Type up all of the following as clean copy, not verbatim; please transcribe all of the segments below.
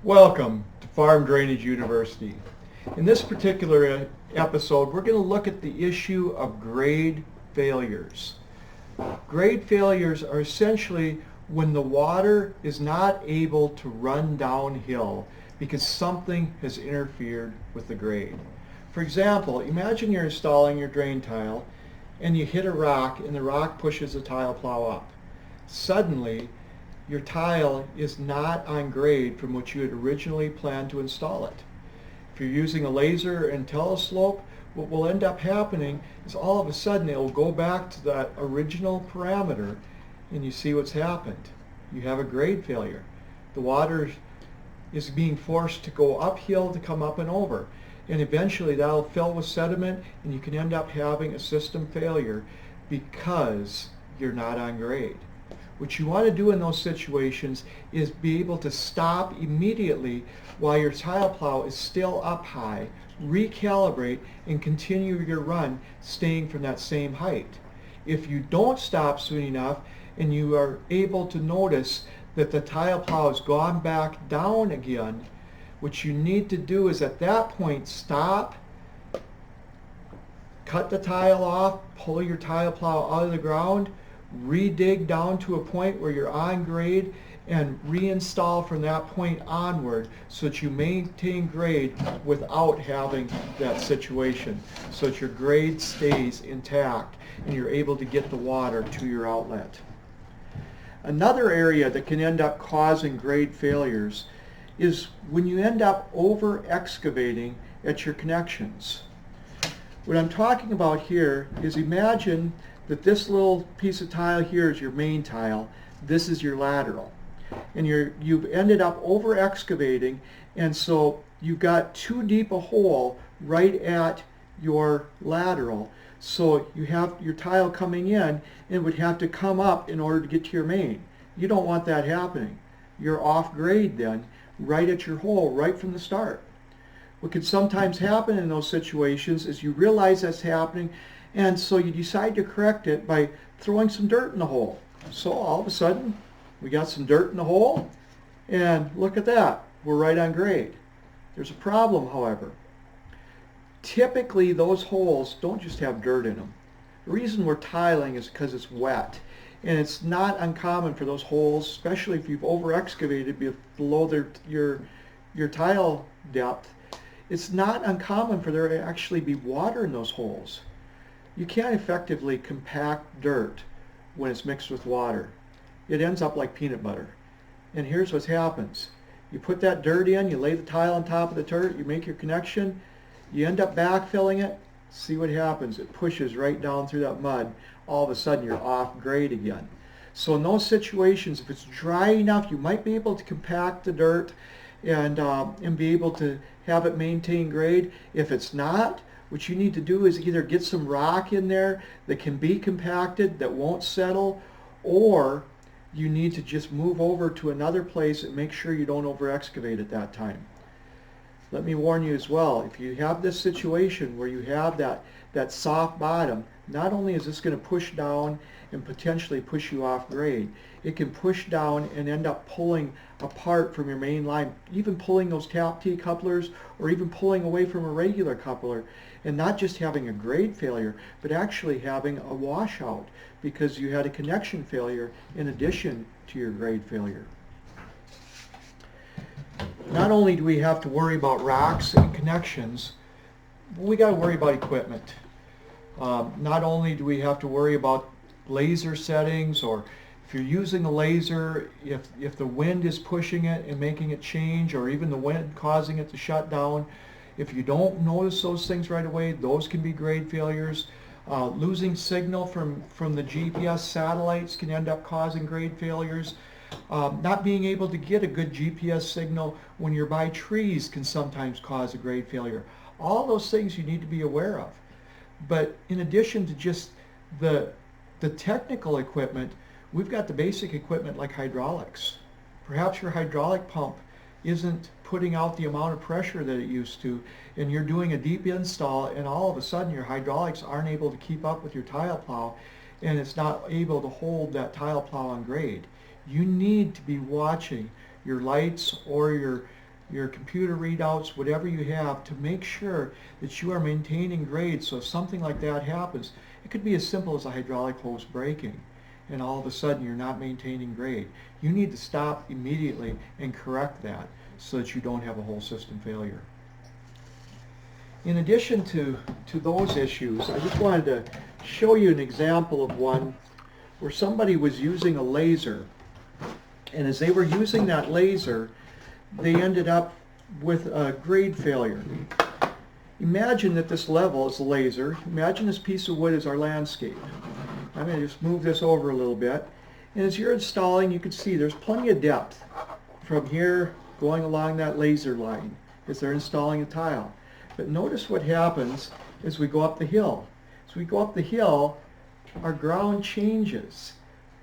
Welcome to Farm Drainage University. In this particular episode, we're going to look at the issue of grade failures. Grade failures are essentially when the water is not able to run downhill because something has interfered with the grade. For example, imagine you're installing your drain tile and you hit a rock and the rock pushes the tile plow up. Suddenly, your tile is not on grade from what you had originally planned to install it. If you're using a laser and teleslope, what will end up happening is all of a sudden it will go back to that original parameter and you see what's happened. You have a grade failure. The water is being forced to go uphill to come up and over. And eventually that'll fill with sediment and you can end up having a system failure because you're not on grade. What you want to do in those situations is be able to stop immediately while your tile plow is still up high, recalibrate, and continue your run staying from that same height. If you don't stop soon enough and you are able to notice that the tile plow has gone back down again, what you need to do is at that point stop, cut the tile off, pull your tile plow out of the ground, re-dig down to a point where you're on grade and reinstall from that point onward so that you maintain grade without having that situation, so that your grade stays intact and you're able to get the water to your outlet. Another area that can end up causing grade failures is when you end up over excavating at your connections. What I'm talking about here is imagine that this little piece of tile here is your main tile, this is your lateral. And you've ended up over excavating, and so you've got too deep a hole right at your lateral. So you have your tile coming in and would have to come up in order to get to your main. You don't want that happening. You're off grade then, right at your hole, right from the start. What can sometimes happen in those situations is you realize that's happening, and so you decide to correct it by throwing some dirt in the hole. So all of a sudden, we got some dirt in the hole, and look at that, we're right on grade. There's a problem, however. Typically, those holes don't just have dirt in them. The reason we're tiling is because it's wet, and it's not uncommon for those holes, especially if you've over excavated below your tile depth, it's not uncommon for there to actually be water in those holes. You can't effectively compact dirt when it's mixed with water. It ends up like peanut butter. And here's what happens. You put that dirt in, you lay the tile on top of the dirt, you make your connection, you end up backfilling it, see what happens. It pushes right down through that mud. All of a sudden you're off grade again. So in those situations, if it's dry enough, you might be able to compact the dirt and be able to have it maintain grade. If it's not, what you need to do is either get some rock in there that can be compacted, that won't settle, or you need to just move over to another place and make sure you don't over excavate at that time. Let me warn you as well, if you have this situation where you have that soft bottom, not only is this going to push down and potentially push you off grade, it can push down and end up pulling apart from your main line, even pulling those tap T couplers or even pulling away from a regular coupler, and not just having a grade failure, but actually having a washout because you had a connection failure in addition to your grade failure. Not only do we have to worry about rocks and connections, we got to worry about equipment. Not only do we have to worry about laser settings, or if you're using a laser, if the wind is pushing it and making it change, or even the wind causing it to shut down, if you don't notice those things right away, those can be grade failures. Losing signal from the GPS satellites can end up causing grade failures. Not being able to get a good GPS signal when you're by trees can sometimes cause a grade failure. All those things you need to be aware of. But in addition to just the technical equipment, we've got the basic equipment like hydraulics. Perhaps your hydraulic pump isn't putting out the amount of pressure that it used to, and you're doing a deep install, and all of a sudden your hydraulics aren't able to keep up with your tile plow, and it's not able to hold that tile plow on grade. You need to be watching your lights or your computer readouts, whatever you have, to make sure that you are maintaining grade. So if something like that happens, it could be as simple as a hydraulic hose breaking, and all of a sudden you're not maintaining grade. You need to stop immediately and correct that so that you don't have a whole system failure. In addition to those issues, I just wanted to show you an example of one where somebody was using a laser, and as they were using that laser, they ended up with a grade failure. Imagine that this level is the laser. Imagine this piece of wood is our landscape. I'm going to just move this over a little bit. And as you're installing, you can see there's plenty of depth from here going along that laser line as they're installing a tile. But notice what happens as we go up the hill. As we go up the hill, our ground changes.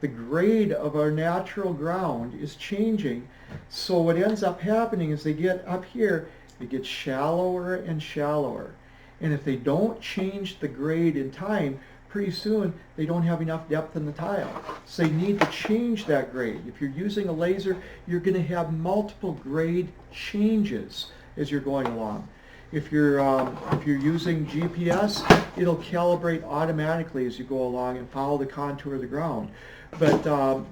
The grade of our natural ground is changing. So what ends up happening is they get up here, it gets shallower and shallower. And if they don't change the grade in time, pretty soon they don't have enough depth in the tile. So they need to change that grade. If you're using a laser, you're going to have multiple grade changes as you're going along. If you're using GPS, it'll calibrate automatically as you go along and follow the contour of the ground. But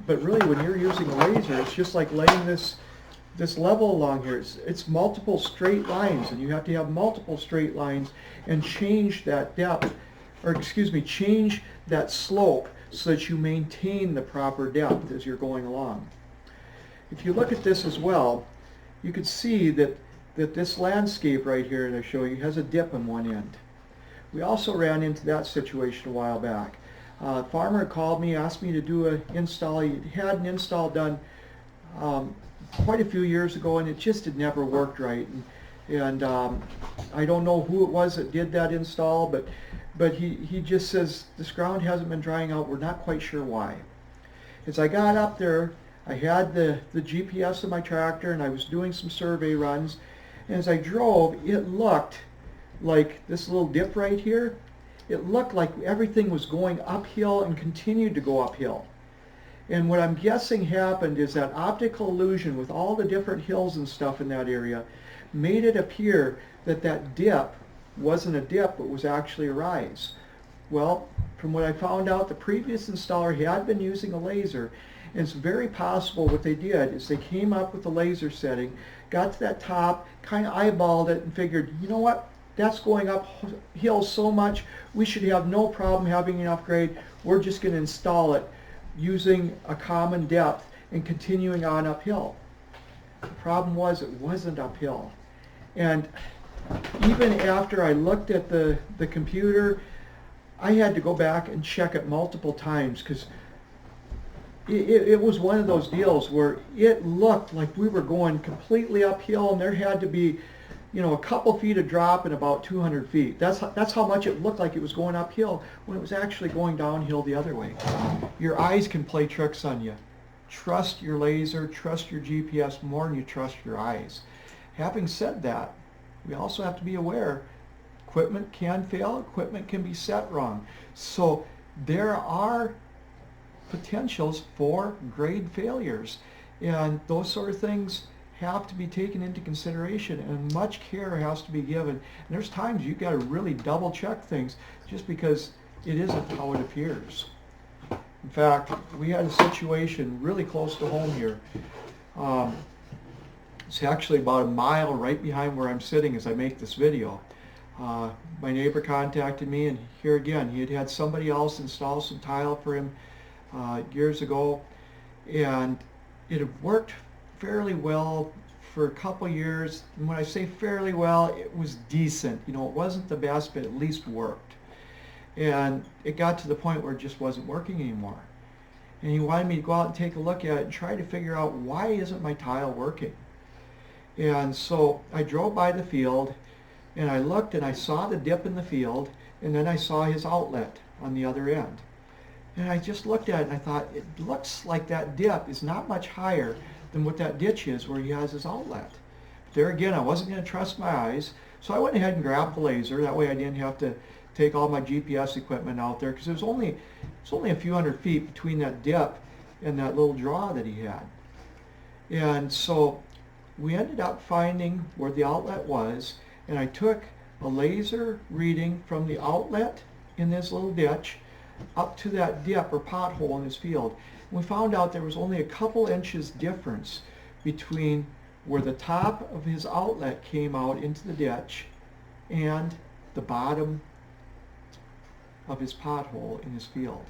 really, when you're using a laser, it's just like laying this level along here. It's multiple straight lines, and you have to have multiple straight lines and change that depth, or excuse me, change that slope so that you maintain the proper depth as you're going along. If you look at this as well, you can see that this landscape right here that I show you has a dip on one end. We also ran into that situation a while back. A farmer called me, asked me to do an install. He had an install done quite a few years ago, and it just had never worked right. And I don't know who it was that did that install, but he just says, this ground hasn't been drying out. We're not quite sure why. As I got up there, I had the GPS of my tractor, and I was doing some survey runs. And as I drove, it looked like this little dip right here, it looked like everything was going uphill and continued to go uphill. And what I'm guessing happened is that optical illusion with all the different hills and stuff in that area made it appear that that dip wasn't a dip, but was actually a rise. Well, from what I found out, the previous installer had been using a laser, and it's very possible what they did is they came up with the laser setting, got to that top, kind of eyeballed it and figured, you know what, that's going uphill so much, we should have no problem having enough grade. We're just going to install it using a common depth and continuing on uphill. The problem was it wasn't uphill. And even after I looked at the computer, I had to go back and check it multiple times, because it was one of those deals where it looked like we were going completely uphill, and there had to be, you know, a couple feet of drop and about 200 feet. That's how much it looked like it was going uphill when it was actually going downhill the other way. Your eyes can play tricks on you. Trust your laser, trust your GPS more than you trust your eyes. Having said that, we also have to be aware equipment can fail, equipment can be set wrong. So there are potentials for grade failures, and those sort of things have to be taken into consideration, and much care has to be given. And there's times you've got to really double check things just because it isn't how it appears. In fact, we had a situation really close to home here. It's actually about a mile right behind where I'm sitting as I make this video. My neighbor contacted me, and here again, he had somebody else install some tile for him years ago, and it had worked fairly well for a couple years. And when I say fairly well, it was decent. You know, it wasn't the best, but at least worked. And it got to the point where it just wasn't working anymore. And he wanted me to go out and take a look at it and try to figure out, why isn't my tile working? And so I drove by the field, and I looked, and I saw the dip in the field, and then I saw his outlet on the other end. And I just looked at it, and I thought, it looks like that dip is not much higher than what that ditch is where he has his outlet. But there again, I wasn't going to trust my eyes, so I went ahead and grabbed the laser. That way I didn't have to take all my GPS equipment out there, because it was only a few hundred feet between that dip and that little draw that he had. And so we ended up finding where the outlet was, and I took a laser reading from the outlet in this little ditch up to that dip or pothole in his field. We found out there was only a couple inches difference between where the top of his outlet came out into the ditch and the bottom of his pothole in his field.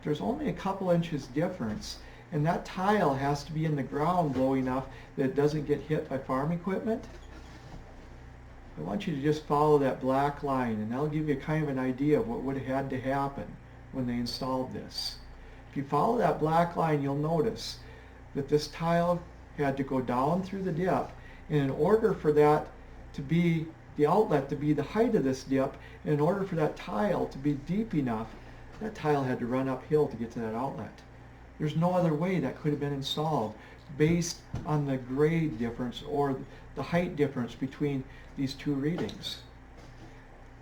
There's only a couple inches difference, and that tile has to be in the ground low enough that it doesn't get hit by farm equipment. I want you to just follow that black line, and that'll give you kind of an idea of what would have had to happen when they installed this. If you follow that black line, you'll notice that this tile had to go down through the dip, and in order for that to be the outlet to be the height of this dip, and in order for that tile to be deep enough, that tile had to run uphill to get to that outlet. There's no other way that could have been installed based on the grade difference or the height difference between these two readings.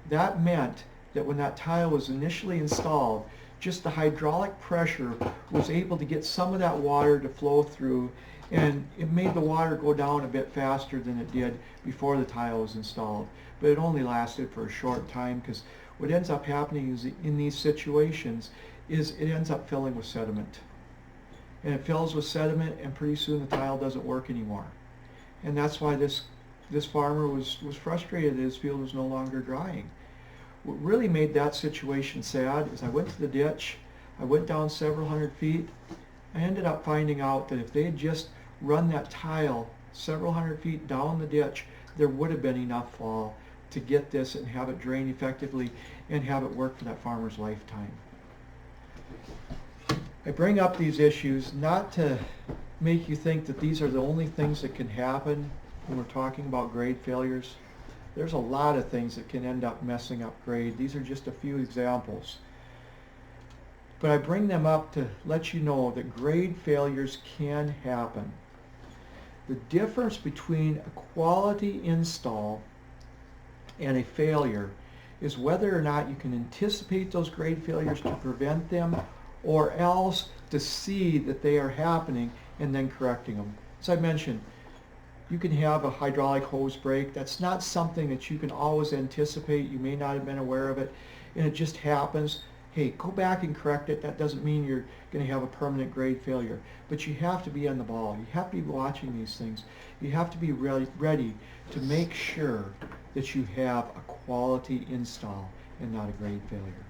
That meant that when that tile was initially installed, just the hydraulic pressure was able to get some of that water to flow through, and it made the water go down a bit faster than it did before the tile was installed. But it only lasted for a short time, because what ends up happening is in these situations is it ends up filling with sediment. And it fills with sediment, and pretty soon the tile doesn't work anymore. And that's why this farmer was frustrated that his field was no longer drying. What really made that situation sad is I went to the ditch, I went down several hundred feet. I ended up finding out that if they had just run that tile several hundred feet down the ditch, there would have been enough fall to get this and have it drain effectively and have it work for that farmer's lifetime. I bring up these issues not to make you think that these are the only things that can happen when we're talking about grade failures. There's a lot of things that can end up messing up grade. These are just a few examples. But I bring them up to let you know that grade failures can happen. The difference between a quality install and a failure is whether or not you can anticipate those grade failures to prevent them, or else to see that they are happening and then correcting them. As I mentioned, you can have a hydraulic hose break. That's not something that you can always anticipate. You may not have been aware of it, and it just happens. Hey, go back and correct it. That doesn't mean you're going to have a permanent grade failure. But you have to be on the ball. You have to be watching these things. You have to be ready to make sure that you have a quality install and not a grade failure.